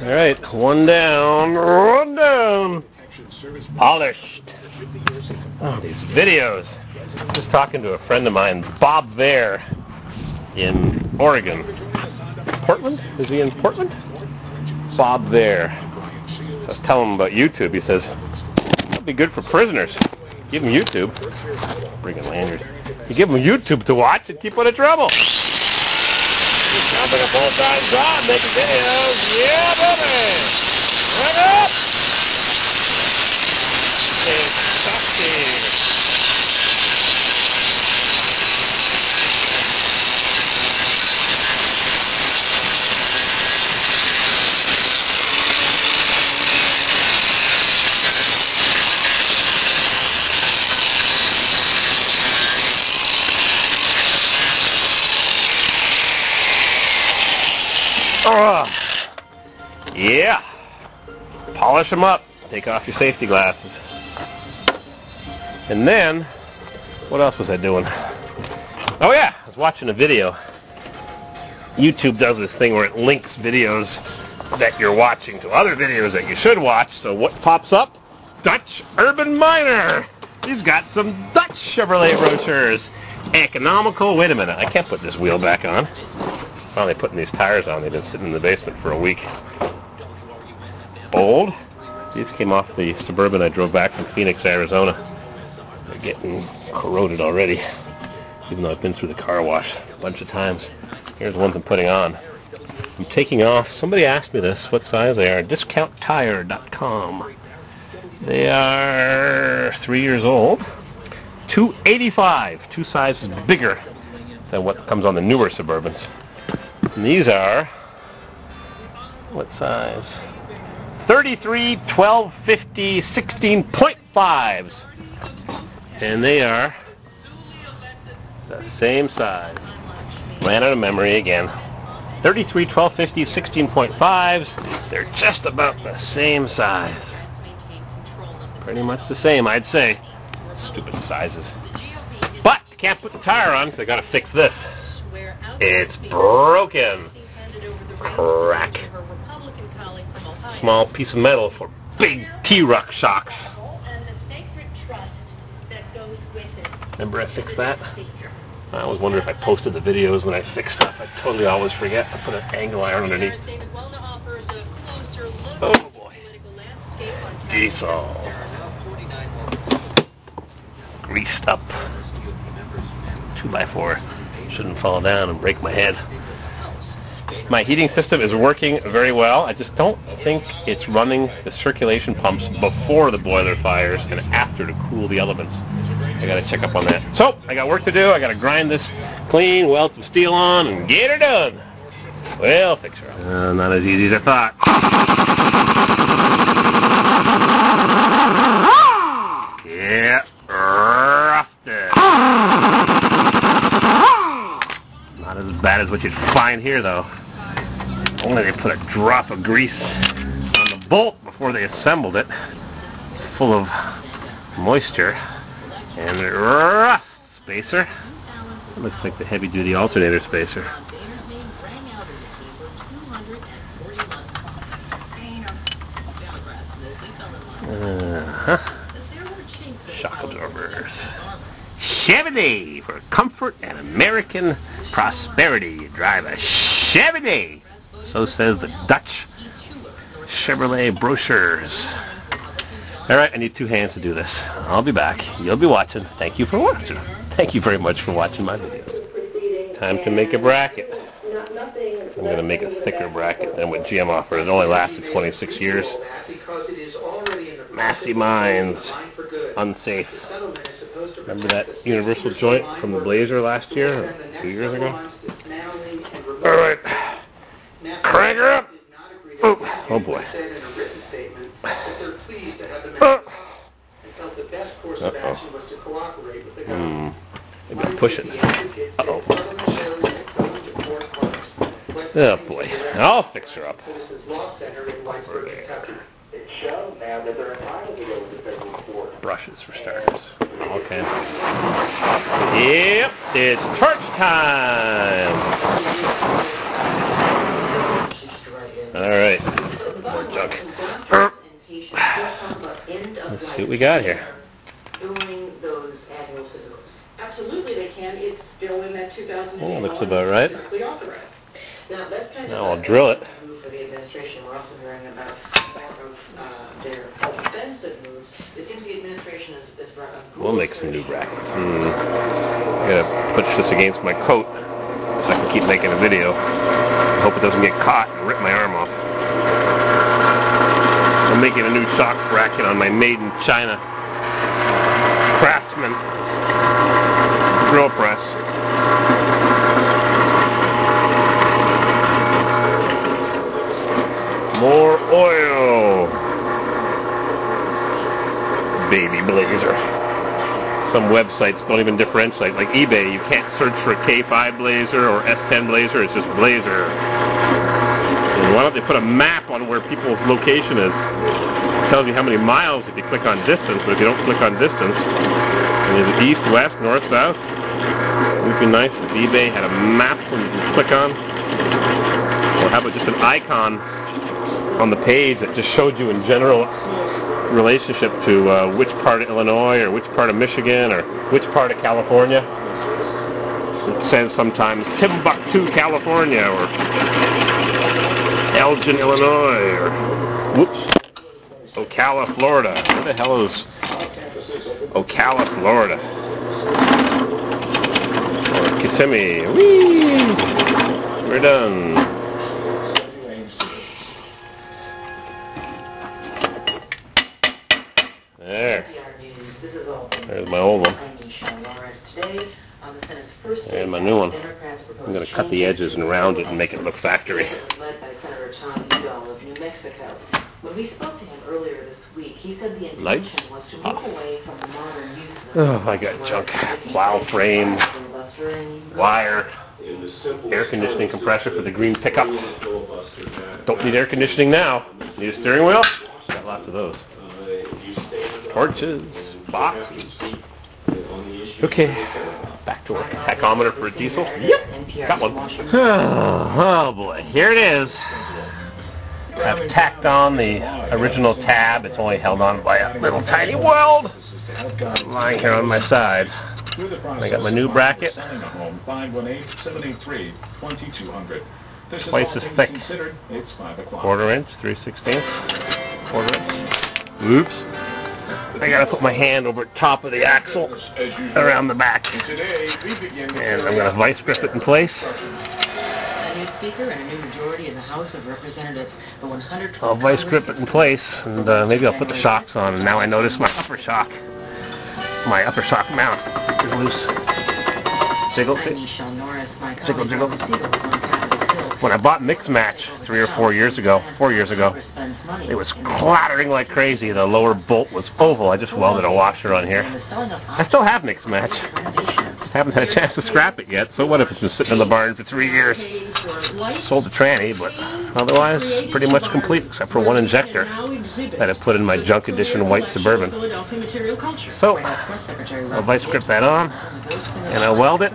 Alright, one down. Polished. Oh, these videos. Just talking to a friend of mine, Bob there in Oregon. Portland? Is he in Portland? Bob there. So I was telling him about YouTube. He says, that'd be good for prisoners. Give them YouTube. Bringing lanyard. You give them YouTube to watch and keep out of trouble. Jumping a full-time job, making videos. Yeah, baby! Right up! Yeah. Polish them up. Take off your safety glasses. And then, what else was I doing? Oh yeah, I was watching a video. YouTube does this thing where it links videos that you're watching to other videos that you should watch. So what pops up? Dutch Urban Miner. He's got some Dutch Chevrolet brochures. Economical. Wait a minute, I can't put this wheel back on. Finally putting these tires on. They've been sitting in the basement for a week. Old. These came off the Suburban I drove back from Phoenix, Arizona. They're getting corroded already, even though I've been through the car wash a bunch of times. Here's the ones I'm putting on. I'm taking off. Somebody asked me this, what size they are. DiscountTire.com. They are 3 years old. $285. 2 sizes bigger than what comes on the newer Suburbans. And these are, what size? 33, 12, 50, 16.5s. And they are the same size. Ran out of memory again. 33, 12, 50, 16.5s. They're just about the same size. Pretty much the same, I'd say. Stupid sizes. But I can't put the tire on because I got to fix this. It's broken. Crack. Small piece of metal for big T-Rock shocks. Remember I fixed that? I always wonder if I posted the videos when I fix stuff. I totally always forget. I put an angle iron underneath. Oh boy. Diesel. Greased up. 2x4. Shouldn't fall down and break my head. My heating system is working very well. I just don't think it's running the circulation pumps before the boiler fires and after to cool the elements. I gotta check up on that. So, I got work to do. I gotta grind this clean, weld some steel on, and get her done. Well, fix her. Not as easy as I thought. Yeah, rusted. Not as bad as what you'd find here, though. Only they put a drop of grease on the bolt before they assembled it. It's full of moisture. And it rusts. Spacer. It looks like the heavy-duty alternator spacer. Shock absorbers. Chevrolet for comfort and American prosperity. You drive a Chevrolet. So says the Dutch Chevrolet brochures. Alright, I need 2 hands to do this. I'll be back. You'll be watching. Thank you for watching. Thank you very much for watching my video. Time to make a bracket. I'm going to make a thicker bracket than what GM offers. It only lasted 26 years. Massey Mines. Unsafe. Remember that universal joint from the Blazer last year? Or 2 years ago? Alright. Crank her up! Oh boy. Uh-oh. Maybe I'll push it. Uh-oh. Oh boy. I'll fix her up. Brushes for starters. All kinds of. Yep, it's torch time! Alright. we got here? Doing those annual physicals. Absolutely they can. It's still in that 2008. Oh, looks about right. Now, that's kind Now I'll drill it. For the administration, we're also hearing about more of their offensive moves. It seems the administration is we'll make some new brackets. I gotta push this against my coat so I can keep making a video. I hope it doesn't get caught and rip my arm off. I'm making a new shock bracket on my made in China Craftsman drill press. More oil. Baby blazer. Some websites don't even differentiate. Like eBay, you can't search for a K5 blazer or S10 blazer. It's just blazer. And why don't they put a map on where people's location is? It tells you how many miles if you click on distance, but if you don't click on distance, and is it east, west, north, south? It would be nice if eBay had a map where you can click on. Or how about just an icon on the page that just showed you in general relationship to which part of Illinois or which part of Michigan or which part of California. It says sometimes Timbuktu, California, or Elgin, Illinois, or whoops, Ocala, Florida. Where the hell is Ocala, Florida? Or Kissimmee. Whee! We're done. There. There's my old one. And my new one. I'm going to cut the edges and round it and make it look factory. Lights. Oh, I got junk. Plow frame, wire, air conditioning compressor for the green pickup. Don't need air conditioning now. Need a steering wheel? Got lots of those. Torches, boxes. Okay, back to work. Tachometer for a diesel. Yep, got one. Oh boy, here it is. I've tacked on the original tab. It's only held on by a little tiny weld. Lying here on my side. I got my new bracket. Twice as thick. 1/4 inch, 3/16. 1/4 inch. Oops. I gotta put my hand over top of the axle around the back. And I'm gonna vice grip it in place. I'll vice grip it in place, and maybe I'll put the shocks on. And now I notice my upper shock mount is loose. Jiggle, jiggle, jiggle. When I bought Mix Match 3 or 4 years ago, it was clattering like crazy. The lower bolt was oval. I just welded a washer on here. I still have Mix Match. Haven't had a chance to scrap it yet, so what if it's been sitting in the barn for 3 years? Sold the tranny, but otherwise pretty much complete, except for one injector that I put in my junk edition white Suburban. So, I'll vice grip that on, and I'll weld it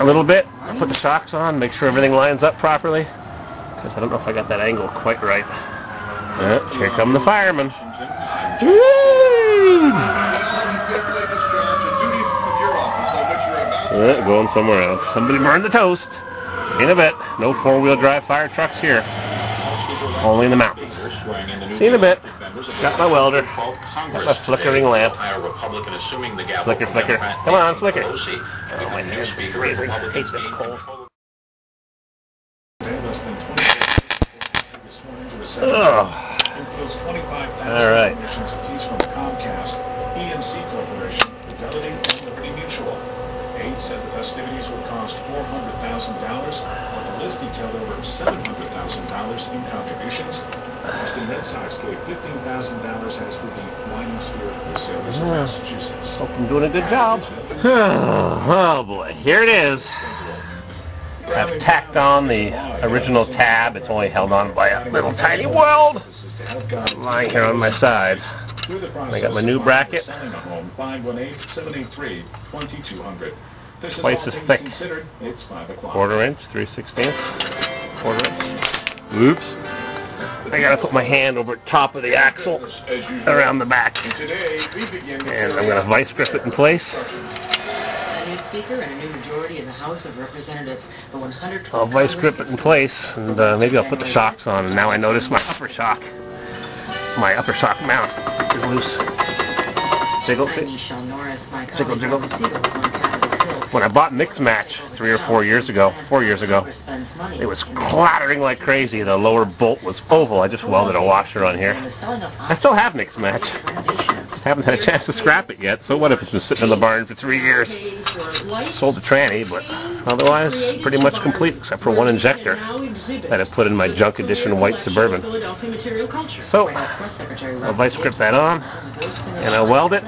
a little bit. I'll put the shocks on, make sure everything lines up properly, because I don't know if I got that angle quite right. Here come the firemen. Going somewhere else. Somebody burned the toast. See you in a bit. No 4-wheel drive fire trucks here. Only in the mountains. See you in a bit. Got my welder. Got my flickering lamp. Flicker, flicker. Come on, flicker. Oh, my hair's freezing. I hate this cold. Oh. All right. Said the festivities would cost $400,000, but the list detailed over $700,000 in contributions. Boston Red Sox gave $15,000 as for the wine and spirit of the sailors of Massachusetts. Hope I'm doing a good job. Oh boy, here it is. I've tacked on the original tab. It's only held on by a little tiny weld. Lying here on my side. I got my new bracket. 518-783-2200. Twice as thick. 1/4 inch, 3/16. 1/4 inch. Oops. I gotta put my hand over top of the axle around the back. And I'm gonna vice grip it in place. A new speaker and a new majority in the House of Representatives. I'll vice grip it in place, and maybe I'll put the shocks on. And now I notice my upper shock mount is loose. Jiggle, jiggle, jiggle. When I bought Mix Match 4 years ago, it was clattering like crazy. The lower bolt was oval. I just welded a washer on here. I still have Mix Match. Haven't had a chance to scrap it yet, so what if it's been sitting in the barn for 3 years? Sold the tranny, but otherwise pretty much complete, except for one injector that I put in my junk edition white Suburban. So, I'll vice grip that on, and I'll weld it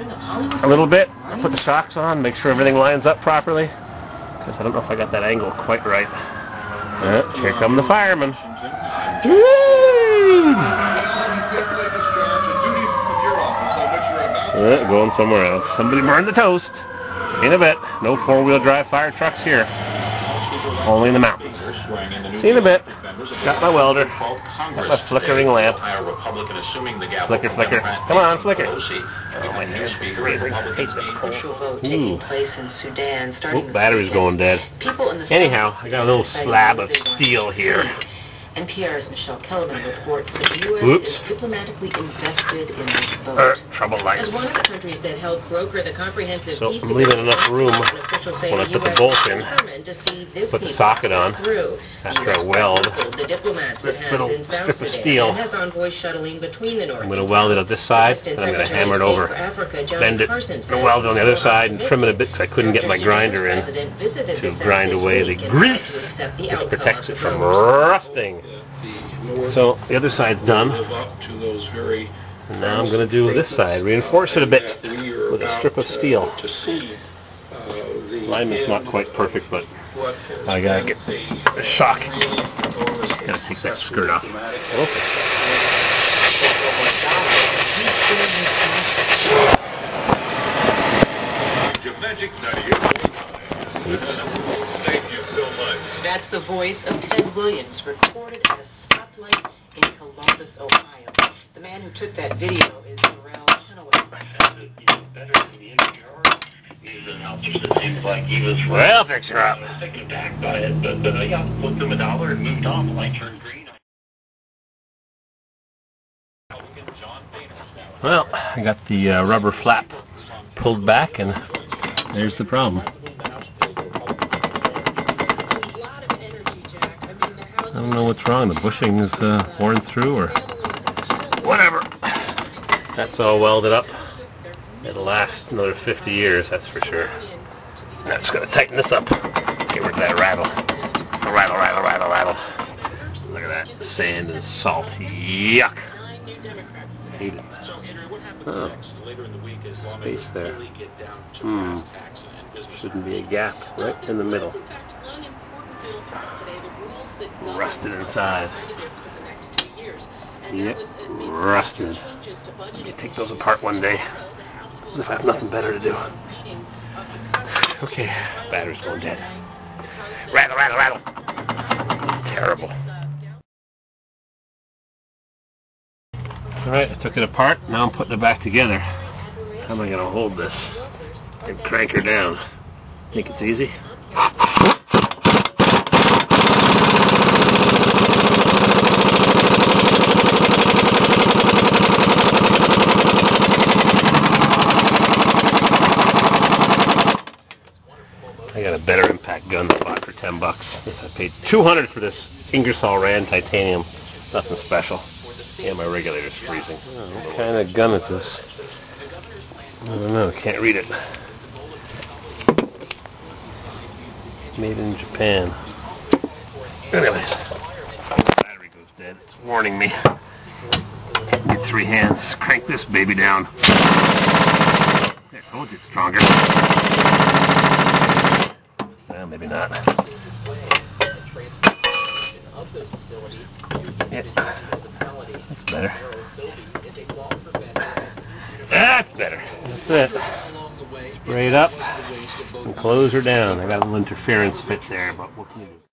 a little bit. I'll put the shocks on, make sure everything lines up properly, because I don't know if I got that angle quite right. Here come the firemen. Going somewhere else. Somebody burned the toast. See you in a bit. No four-wheel drive fire trucks here. Only in the mountains. See you in a bit. Got my welder. Got my flickering lamp. Flicker, flicker. Come on, flicker. Oh, my hair's freezing. I hate this cold. Ooh. Battery's going dead. Anyhow, I got a little slab of steel here. NPR's Michelle Kellerman reports that the U.S. is diplomatically invested in this vote. Trouble lights. As one of the countries that helped broker the comprehensive So I'm leaving enough room when I put the bolt in, put the socket on, after I weld this little strip of steel. I'm going to weld it on this side, and I'm going to hammer it over, bend it, and weld it on the other side, and trim it a bit because I couldn't get my grinder in to grind away the grease which protects it from rusting. So the other side's done, and now I'm going to do this side, reinforce it a bit with a strip of steel. Alignment's not quite perfect, but I gotta get the shock. Gotta take that skirt off. Thank you so much. That's the voice of Ted Williams, recorded at a stoplight in Columbus, Ohio. The man who took that video is Darrell Chenoweth. Well, fix her up. Taken aback by it, but yeah, flipped him $1 and moved on. The light turned green. Well, I got the rubber flap pulled back, and there's the problem. I don't know what's wrong. The bushing is worn through, or whatever. That's all welded up. It'll last another 50 years, that's for sure. Now I'm just going to tighten this up. Get rid of that rattle. Rattle, rattle, rattle, rattle. Look at that. Sand and salt. Yuck. Hate it. Oh. Space there. Shouldn't be a gap right in the middle. Rusted inside. Yep, rusted. Take those apart one day. As if I have nothing better to do. Okay, battery's going dead. Rattle, rattle, rattle. Terrible. Alright, I took it apart. Now I'm putting it back together. How am I going to hold this and crank her down? Think it's easy? I got a better impact gun spot for $10. I paid $200 for this Ingersoll Rand titanium. Nothing special. Yeah, my regulator's freezing. Oh, what kind of gun is this? I don't know. Can't read it. Made in Japan. Anyways, battery goes dead. It's warning me. Need 3 hands. Crank this baby down. I told you it's stronger. Well, maybe not. Yeah. That's better. That's better. That's it. Spray it up and close her down. I got a little interference fit there, but what can you do?